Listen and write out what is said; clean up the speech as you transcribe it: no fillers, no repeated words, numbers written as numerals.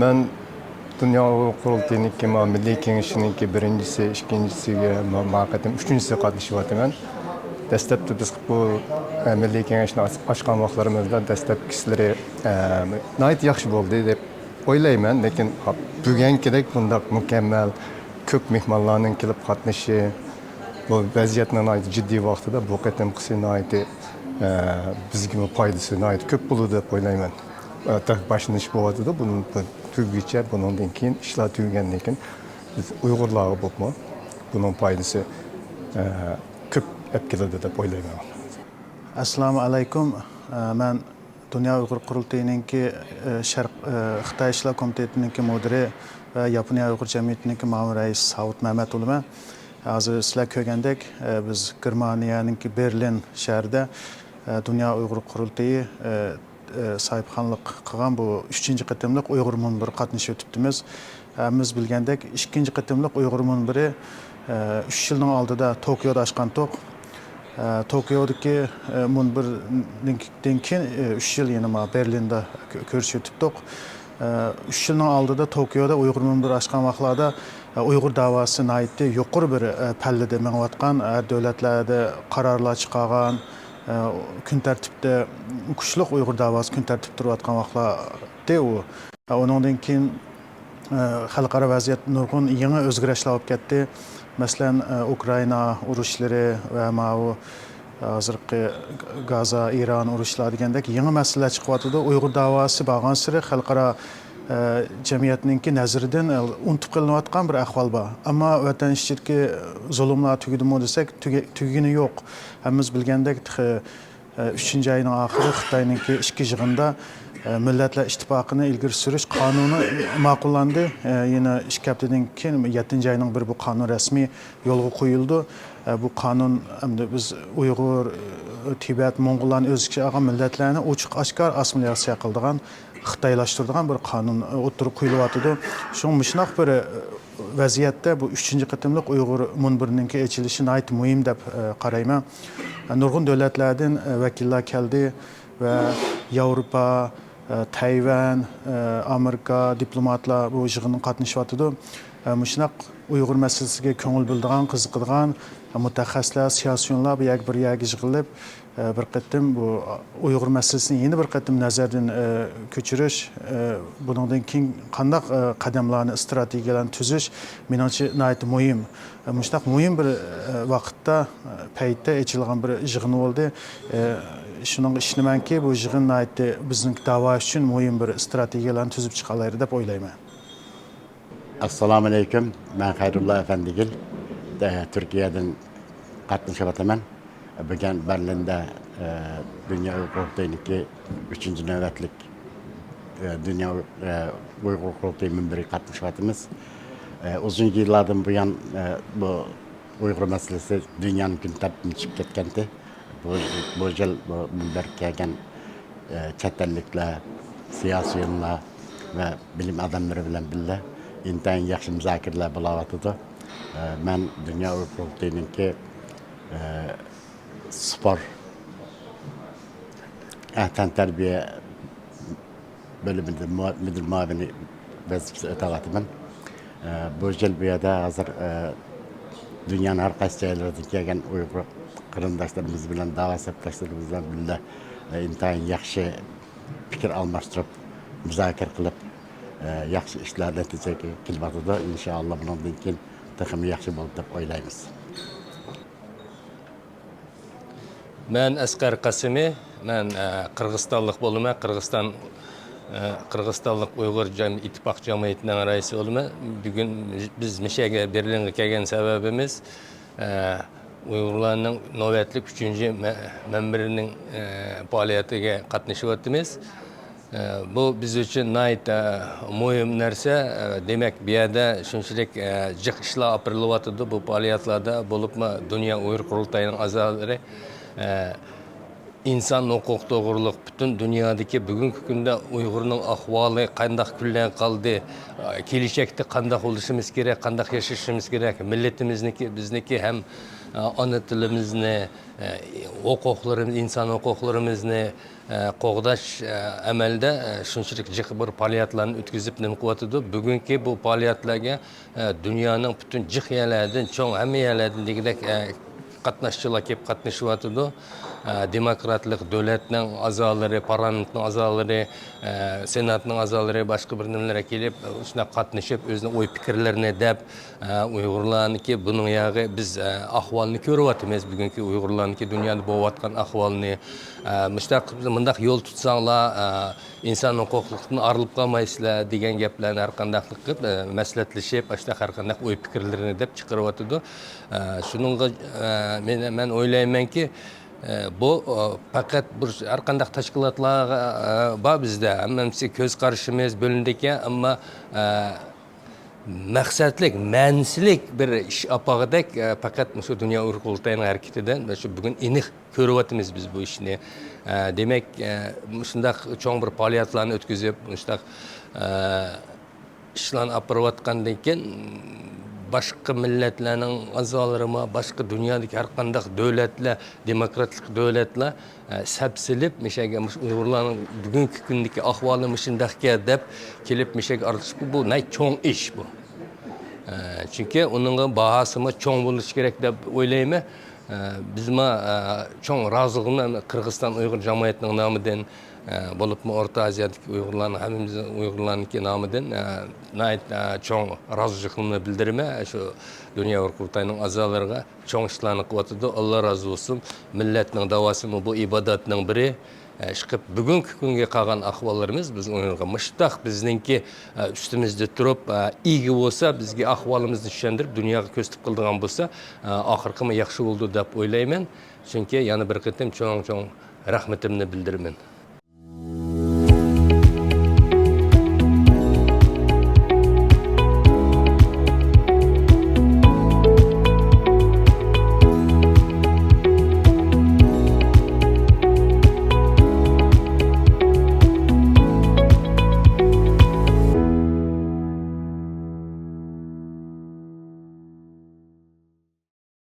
Ben Dünya Kurultayı'nınki Milli Kengeşi'ninki birincisi, ikincisiga maqatim, üçüncüsü qatnashyapman. Dastlabda biz bu Milli Kengeşni açgan vaqtlarimizda dastlabkilari nihoyat yaxshi bo'ldi deb o'ylayman, lekin bugünkidek bundaq mukammal ko'p mehmonlarning kelib qatnashi bu vaziyatning jiddiy vaqtida bu qatimqisi nihoyat bizga foydasi nihoyat ko'p bo'ladi deb o'ylayman. Başlanış bo'lyapti da bunun tugaguncha, bundan keyin ishlar tugagandan keyin biz Uyg'urlarga bo'lma, bunun foydasi ko'p olib keladi deb o'ylayman. Assalomu alaykum. Men Dünya Uyg'ur Qurultayı'nınki Sharq Xitoy ishlar komitetininki mudiri va Yaponiya Uyg'ur jamiyatininki ma'mur raisi Savut Mehmeto'liman. Hozir sizlar ko'rgandek biz Germaniyaninki Berlin shahrida Dünya Uyg'ur Qurultayı sahipxonlik qilgan bu 3-chi qatimliq Uyg'ur munbiri qatnashib o'tibmiz. Biz bilgandek 2-chi qatimliq Uyg'ur munbiri 3 yilning oldida Tokioda ochgan to'q. Tokiodagi munbirdan keyin 3 yil yana Berlinda ko'rishib o'tibdik. 3 yilning oldida Tokioda Uyg'ur munbiri ochgan vaqtlarda Uyg'ur davosi nihoyatda yuqori bir pallada mengayotgan, davlatlarda qarorlar chiqargan, kun tartibda kuchli Uyg'ur davosi kun tartibda turayotgan vaqtlarda u. Undan keyin xalqaro vaziyat nurg'un yangi o'zgarishlar olib ketdi. Masalan, Ukraina urushlari va hozirgi Gaza, Iran urushlari degandek yangi masalalar chiqyapti. Uyg'ur davosi borgan sari xalqaro jamiyatninki nazaridan unutib qilinayotgan bir ahvol bor. Ammo vatan ichidagi zulmlar tugidimi desak, tugini yo'q. Hammamiz bilgandek 3-oyning oxiri Xitoyninki ichki yig'inda Millatlar Ittifoqini ilgari surish qonuni ma'qullandi. Yana 2 haftadan keyin 7-oyning bir bu qonun rasmiy yo'lga qo'yildi. Bu qonun hamda biz Uyg'ur, Tibet, Mo'ng'ullarni o'z ichiga olgan millatlarni ochiq oshkor assimilyatsiya qiladigan, xitoylashtiradigan bir qonun o'tirib qo'yilyapti. Shuningdek bir vaziyatda bu 3-chi qatimliq Uyg'ur munbirininki ochilishi nihoyat muhim deb qarayman. Nurg'un davlatlardan vakillar keldi va Yevropa, Tayvan, Amerika diplomatlar bu yig'inda qatnashyapti. Shunaq Uyg'ur masalasiga ko'ngil bildigan, qiziqadigan mutaxassislar, siyosiyonlar bir yerga yig'ilib bir qatim bu Uyg'ur masalasini yana bir qatim nazardan ko'chirish, bundan keyin qanday qadamlarni, strategiyalarni tuzish menimcha nihoyat muhim. Shunaq muhim bir vaqtda, paytda ochilgan bir yig'in bo'ldi. Shuning ishonamanki, bu yig'in nihoyat bizning da'vo uchun muhim bir strategiyalarni tuzib chiqa oladi deb o'ylayman. Assalomu alaykum. Men Xayrullo Efendigil, Turkiyadan qatnashyapman. Bugun Berlinda Dünya Uyg'ur Qurultayı'nınki 3-chi navbatlik Dünya Uyg'ur Qurultayı munbiri qatnashyapmiz. Uzun yillardan buyon bu Uyg'ur masalasi dunyoning kun tartibiga chiqib ketgandi. Bu yil bu munbir kelgan chet elliklar, siyosiyonlar va bilim odamlari bilan birga intayin yaxshi muzokaralar bo'lyapti. Men Dünya Uyg'ur Qurultayı'nınki spor tarbiya bölümünde müdür muavini vazifesi o'tayapman. Bu yil bu yerda hozir dunyoning har qaysi joylaridan kelgan Uyg'ur qarindoshlarimiz bilan, da'vo sabdoshlarimiz bilan birga intayin yaxshi fikr almashtirib, muzokara qilib, yaxshi ishlar natijaga kelyapti. Inshaalloh bundan keyin texmi yaxshi bo'ladi deb o'ylaymiz. Ben Asqar Qasimi, ben Qırğızstanlıq boluman, Qırğızstanlıq Uyghur İttifaq Cemiyeti'nin raisi olma. Bugün biz Mişe'ye Berlin'e gelgen sebebimiz Uygurlarning navbatlik 3-chi munbirining faoliyatiga qatnashyapmiz. Bu biz uchun nihoyat muhim narsa. Demak, bu yerda shunchalik jiq ishlar olib borilyapti bu faoliyatlarda bo'libmi Dunyo Uyg'ur Qurultayıning a'zolari inson huquq to'g'riliq butun dunyodagi bugungi kunda Uyg'urning ahvoli qandoq kunlar qoldi, kelajakda qandoq bo'lishimiz kerak, qandoq yashashimiz kerak, millatimizniki, bizniki ham ona tilimizni, huquqlarimiz, inson huquqlarimizni qo'g'dash amalda shunchalik jiq bir faoliyatlarni o'tkazib nima qilyotdi. Bugungi bu faoliyatlarga dunyoning butun jiq yerlaridan, cho'ng hamma yerlardan degidek qatnashchilar kelib qatnashyotdi. Demokratlik davlatning a'zolari, parlamentning a'zolari, senatning a'zolari, boshqa bir nimalarga kelib, shuna qatnashib, o'zini o'y fikrlarini deb, Uyg'urlarniki buning yog'i biz ahvolni ko'ryapmiz, bugungi Uyg'urlarniki dunyoda bo'layotgan ahvolni. Mundaq yo'l tutsanglar, inson huquqliqdan arilib qolmaysizlar degan gaplarni har qandaqlik qilib maslahatlashib, har qandaq o'y fikrlarini deb chiqaryapti. Shuningga men o'ylaymanki, bu faqat bir har qanday tashkilotlar bor bizda, hammasi ko'z qarashimiz bo'linadi ekan, ammo maqsadlik, ma'nisilik bir ish opog'idak faqat shu dunyo Uyg'ur qurultayining harakatidan shu bugun aniq ko'ryapmiz biz bu ishni. Demak, shundaq cho'ng bir faoliyatlarni o'tkazib, shundaq ishlarni olib borayotgandan keyin başka milletlerinin azalarıma, başka dünyadaki her kandak devletler, demokratik devletler sepsilip, Uygurların bugünkü gündeki ahvalı mışındaki dep kelip artış bu ne çoğun iş bu. Çünkü onun bahası mı çoğun buluş gerek de oylayayım. Bizim çoğun razılığına Kırgızistan Uygur Cemaatinin namıdan bolup mu Orta Asya'daki Uygurların, hemimizin Uygurlarınki namıdan çoğun razılığını bildirme. Şu Dünya Uygur Kurultayı'nın azalarına çoğun işlerini kıvatıdı. Allah razı olsun. Milletinin davası mı bu ibadatının biri. Çıkıp bugünkü günge kalgan ahvallarımız biz onlarga müştaq bizninki üstümüzde durup iyi olsa bizge ahvalımızı düşündürüp dünyaya köstüp kıldığan bolsa ahırkı mı yaxşı oldu dep oylayman. Çünkü yani bir kıtım çoğun rahmetimni bildirmen.